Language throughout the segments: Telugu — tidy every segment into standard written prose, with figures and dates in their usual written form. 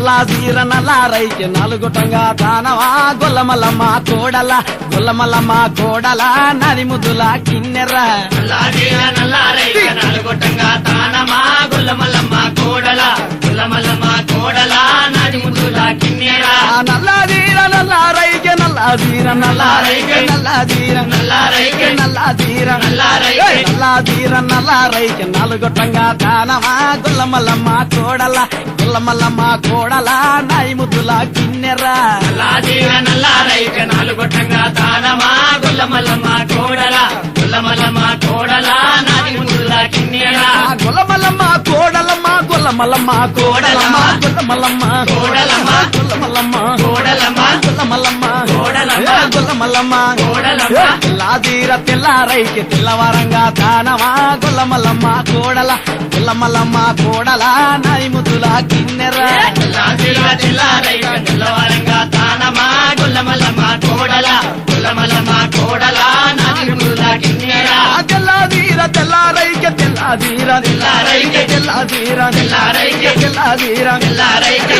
ఎల్లాదీర నల్లారైకి నలుగుటంగా తానవా గొల్లమల్లమ్మ కోడల గొల్లమల్లమ్మ కోడల నది ముద్దుల కిన్నెర నల్లాదీర నల్లారైకి నలుగుటంగా తానమా గొల్లమల్లమ్మ కోడల గొల్లమల్లమ్మ కోడల నది ముద్దుల కిన్నెర నల్లాదీర నల్లారైకి నల్లాదీర నల్లారైకి నల్లాదీర నల్లారైకి నల్లాదీర నల్లారైకి నల్లాదీర నల్లారైకి నలుగుటంగా తానవా గొల్లమల్లమ్మ కోడల గొల్లమల్లమ్మ కోడల నది ముద్దుల కిన్నెర నల్లాదీర నల్లారైకి నలుగుటంగా తానమా గొల్లమల్లమ్మ కోడల గొల్లమల్లమ్మ కోడల నది ముద్దుల కిన్నెర గొల్లమల్లమ్మ కోడలమ్మ గొల్లమల్లమ్మ కోడలమ్మ గొల్లమల్లమ్మ కోడలమ్మ గొల్లమల్లమ్మ కోడలమ్మ గొల్లమల్లమ్మ కోడలమ్మ గొల్లమల్లమ్మ కోడలమ్మ తెల్లాదీర తెల్లారైకి తెల్లవారంగా తానవా గొల్లమల్లమ్మ కోడల గొల్లమల్లమ్మ కోడల నది ముద్దుల కిన్నెర తెల్లాదీర తెల్లారైకి తెల్లవారంగా తానమా గొల్లమల్లమ్మ కోడల గొల్లమల్లమ్మ కోడల నది ముద్దుల కిన్నెర తెల్లాదీర తెల్లారైకి తెల్లాదీర తెల్లారైకి తెల్లాదీర తెల్లారైకి తెల్లాదీర తెల్లారైకి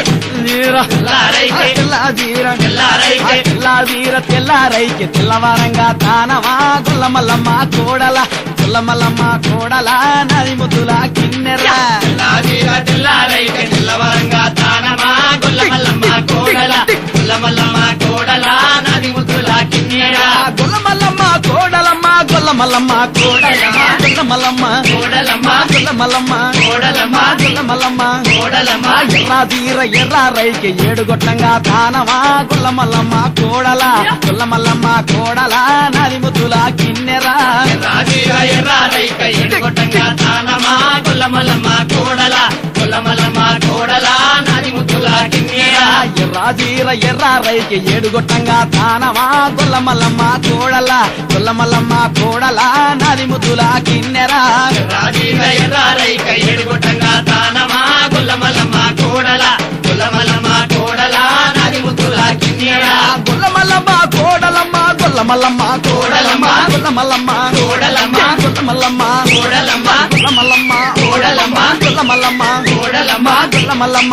తెల్లారైకి తెల్లాదీర తెల్లారైకి తెల్లాదీర తెల్లారైకి తెల్లవారంగా తానవా గొల్లమల్లమ్మ కోడల గొల్లమల్లమ్మ కోడల నది ముద్దుల కిన్నెర తెల్లాదీర తెల్లారైకి తెల్లవారంగా తానమా గొల్లమల్లమ్మ కోడల గొల్లమల్లమ్మ కోడల నది ముద్దుల కిన్నెర గొల్లమల్లమ్మ కోడలమ్మ గొల్లమల్లమ్మ కోడలమ్మ గొల్లమల్లమ్మ కోడలమ్మ గొల్లమల్లమ్మ కోడలమ్మ గొల్లమల్లమ్మ కోడలమ్మ ఎర్రాదీర ఎర్రారైకి ఏడుగొట్టంగా తానవా గొల్లమల్లమ్మ కోడల గొల్లమల్లమ్మ కోడల నది ముద్దుల కిన్నెర ఎర్రాదీర ఎర్రారైక ఎడుగొట్టంగా తానమా గొల్లమల్లమ్మ కోడల గొల్లమల్లమ్మ కోడల నది ముద్దుల కిన్నెర ఎర్రాదీర ఎర్రారైకి ఏడుగొట్టంగా తానవా గొల్లమల్లమ్మ కోడల గొల్లమల్లమ్మ కోడల నది ముద్దుల కిన్నెర ఎర్రాదీర ఎర్రారైక ఎడుగొట్టంగా తానమా గొల్లమల్లమ్మ కోడల గొల్లమల్లమ్మ కోడల నది ముద్దుల కిన్నెర గొల్లమల్లమ్మ కోడలమ్మ గొల్లమల్లమ్మ కోడలమ్మ గొల్లమల్లమ్మ కోడలమ్మ గొల్లమల్లమ్మ కోడలమ్మ గొల్లమల్లమ్మ కోడలమ్మ గొల్లమల్లమ్మ కోడలమ్మ గొల్లమల్లమ్మ